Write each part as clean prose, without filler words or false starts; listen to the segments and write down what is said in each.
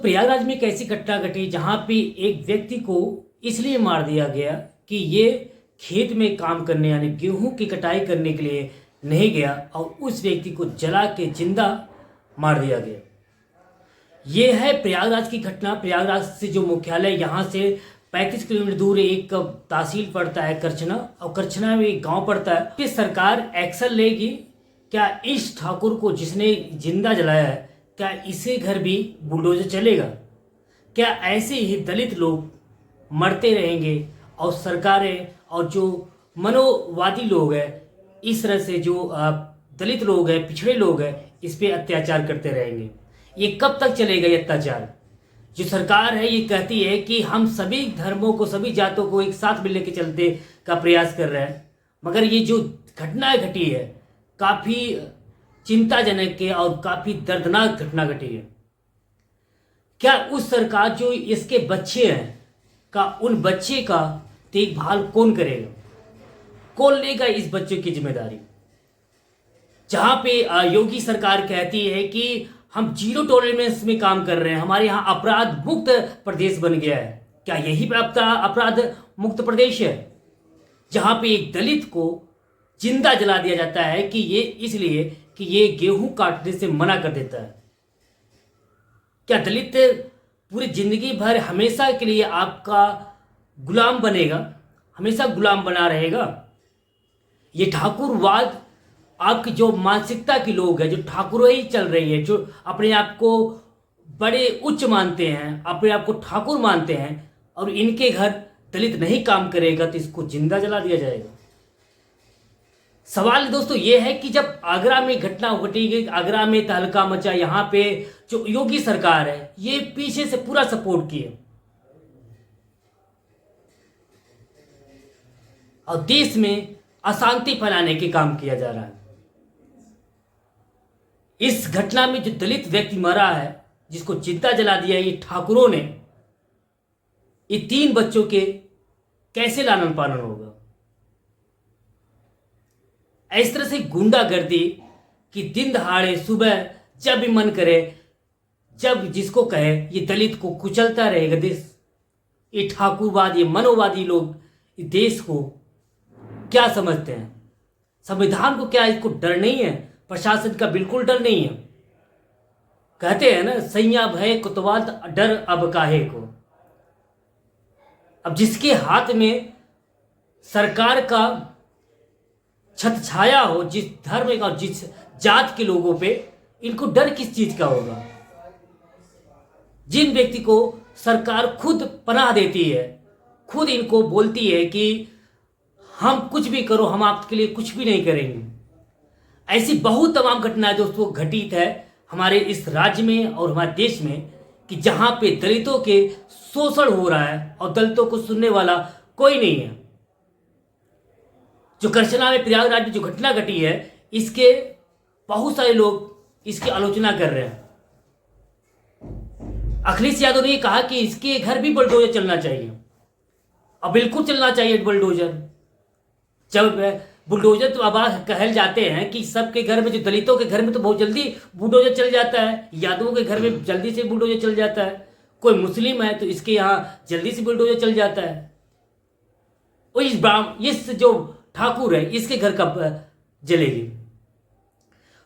प्रयागराज में एक ऐसी घटना घटी जहां पे एक व्यक्ति को इसलिए मार दिया गया कि ये खेत में काम करने यानी गेहूं की कटाई करने के लिए नहीं गया और उस व्यक्ति को जला के जिंदा मार दिया गया। ये है प्रयागराज की घटना। प्रयागराज से जो मुख्यालय यहाँ से 35 किलोमीटर दूर एक तहसील पड़ता है करछना, और करछना में एक गांव पड़ता है। कि सरकार एक्शन लेगी क्या इस ठाकुर को जिसने जिंदा जलाया है, क्या इसे घर भी बुलडोजर चलेगा? क्या ऐसे ही दलित लोग मरते रहेंगे और सरकारें और जो मनोवादी लोग हैं इस तरह से जो दलित लोग हैं, पिछड़े लोग हैं, इस पे अत्याचार करते रहेंगे? ये कब तक चलेगा ये अत्याचार? जो सरकार है ये कहती है कि हम सभी धर्मों को, सभी जातों को एक साथ मिलने के चलते का प्रयास कर रहे हैं, मगर ये जो घटना घटी है काफ़ी चिंताजनक है और काफ़ी दर्दनाक घटना घटी है। क्या उस सरकार जो इसके बच्चे हैं का उन बच्चे का देखभाल कौन करेगा? कौन लेगा इस बच्चों की जिम्मेदारी? जहां पे योगी सरकार कहती है कि हम जीरो टॉलरेंस में काम कर रहे हैं, हमारे यहाँ अपराध मुक्त प्रदेश बन गया है। क्या यही अपराध मुक्त प्रदेश है जहां पे एक दलित को जिंदा जला दिया जाता है कि ये इसलिए कि ये गेहूं काटने से मना कर देता है? क्या दलित पूरी जिंदगी भर हमेशा के लिए आपका गुलाम बनेगा, हमेशा गुलाम बना रहेगा? ये ठाकुरवाद आपकी जो मानसिकता के लोग हैं, जो ठाकुरई चल रही है, जो अपने आप को बड़े उच्च मानते हैं, अपने आप को ठाकुर मानते हैं, और इनके घर दलित नहीं काम करेगा तो इसको जिंदा जला दिया जाएगा। सवाल दोस्तों ये है कि जब आगरा में घटना घटी गई, आगरा में तहलका मचा, यहाँ पे जो योगी सरकार है ये पीछे से पूरा सपोर्ट किए और देश में अशांति फैलाने के काम किया जा रहा है। इस घटना में जो दलित व्यक्ति मरा है, जिसको जिंदा जला दिया ये ठाकुरों ने, ये 3 बच्चों के कैसे लालन पालन होगा? इस तरह से गुंडागर्दी कि दिन दहाड़े सुबह जब भी मन करे, जब जिसको कहे, ये दलित को कुचलता रहेगा देश। ये ठाकुरवाद, ये मनोवादी लोग इस देश को क्या समझते हैं? संविधान को क्या इसको डर नहीं है? प्रशासन का बिल्कुल डर नहीं है। कहते हैं ना, सैया भय कुतवाल डर अब काहे को। अब जिसके हाथ में सरकार का छत छाया हो, जिस धर्म का और जिस जात के लोगों पे, इनको डर किस चीज का होगा? जिन व्यक्ति को सरकार खुद पनाह देती है, खुद इनको बोलती है कि हम कुछ भी करो, हम आपके लिए कुछ भी नहीं करेंगे। ऐसी बहुत तमाम घटनाएं दोस्तों घटित है हमारे इस राज्य में और हमारे देश में कि जहां पे दलितों के शोषण हो रहा है और दलितों को सुनने वाला कोई नहीं है। जो करछना में प्रयागराज में जो घटना घटी है, इसके बहुत सारे लोग इसकी आलोचना कर रहे हैं। अखिलेश यादव ने कहा कि इसके घर भी बुलडोजर चलना चाहिए, और बिल्कुल चलना चाहिए बुलडोजर। जब बुलडोजर तो अब कहल जाते हैं कि सबके घर में, जो दलितों के घर में तो बहुत जल्दी बुलडोजर चल जाता है, यादवों के घर में जल्दी से बुलडोजर चल जाता है, कोई मुस्लिम है तो इसके यहाँ जल्दी से बुलडोजर चल जाता है। और इस जो ठाकुर है इसके घर कब जलेगी?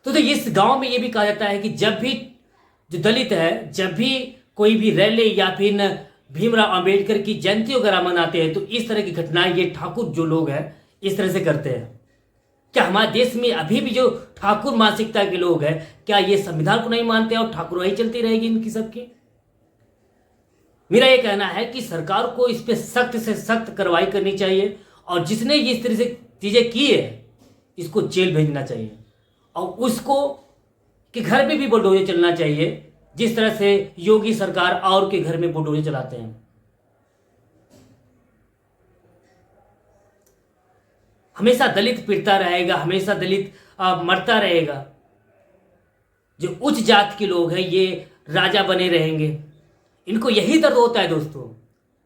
तो इस गांव में ये भी कहा जाता है कि जब भी जो दलित है, जब भी कोई भी रैली या फिर भीमराव अंबेडकर की जयंती वगैरह मनाते हैं तो इस तरह की घटनाएं ये ठाकुर जो लोग हैं इस तरह से करते हैं। क्या हमारे देश में अभी भी जो ठाकुर मानसिकता के लोग हैं, क्या ये संविधान को नहीं मानते और ठाकुर ही चलती रहेगी इनकी सबकी? मेरा ये कहना है कि सरकार को इस पे सख्त से सख्त कार्रवाई करनी चाहिए, और जिसने ये इस तरह से चीजें की है इसको जेल भेजना चाहिए, और उसको के घर में भी बुलडोजर चलना चाहिए, जिस तरह से योगी सरकार और के घर में बुलडोजर चलाते हैं। हमेशा दलित पिटता रहेगा, हमेशा दलित मरता रहेगा। जो उच्च जात के लोग हैं ये राजा बने रहेंगे। इनको यही दर्द होता है दोस्तों,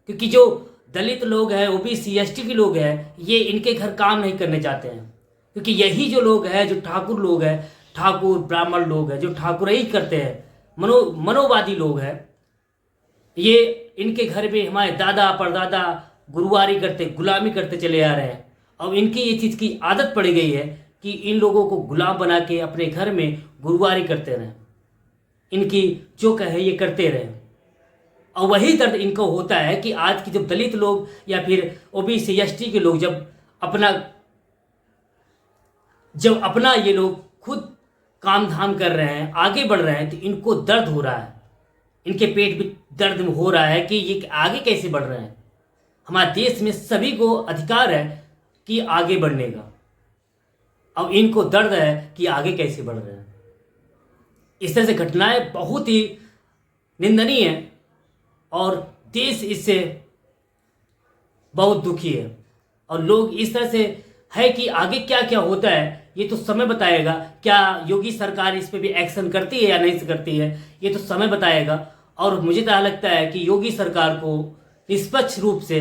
क्योंकि जो दलित लोग हैं, ओबीसी एसटी के लोग हैं, ये इनके घर काम नहीं करने जाते हैं, क्योंकि यही जो लोग हैं, जो ठाकुर लोग हैं, ठाकुर ब्राह्मण लोग हैं, जो ठाकुरई करते हैं, मनोवादी लोग हैं, ये इनके घर में हमारे दादा परदादा गुरुवारी करते, गुलामी करते चले आ रहे हैं। अब इनकी ये चीज़ की आदत पड़ गई है कि इन लोगों को गुलाम बना के अपने घर में गुरुवारी करते रहें, इनकी जो कहे ये करते रहें। और वही दर्द इनको होता है कि आज की जब दलित लोग या फिर ओबीसी एसटी के लोग जब अपना ये लोग खुद काम धाम कर रहे हैं, आगे बढ़ रहे हैं, तो इनको दर्द हो रहा है, इनके पेट में दर्द हो रहा है कि ये आगे कैसे बढ़ रहे हैं। हमारे देश में सभी को अधिकार है कि आगे बढ़ने का, अब इनको दर्द है कि आगे कैसे बढ़ रहे हैं। इस तरह से घटनाएं बहुत ही निंदनीय है और देश इससे बहुत दुखी है। और लोग इस तरह से है कि आगे क्या क्या होता है ये तो समय बताएगा। क्या योगी सरकार इस पे भी एक्शन करती है या नहीं करती है ये तो समय बताएगा। और मुझे तो लगता है कि योगी सरकार को निष्पक्ष रूप से,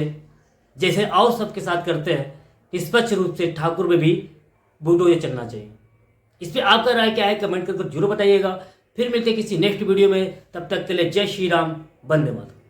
जैसे और सबके साथ करते हैं, निष्पक्ष रूप से ठाकुर में भी बुलडोजर चलना चाहिए। इस पर आपका राय क्या है कमेंट करके जरूर बताइएगा। फिर मिलते हैं किसी नेक्स्ट वीडियो में, तब तक के लिए जय श्री राम, वंदे मातरम।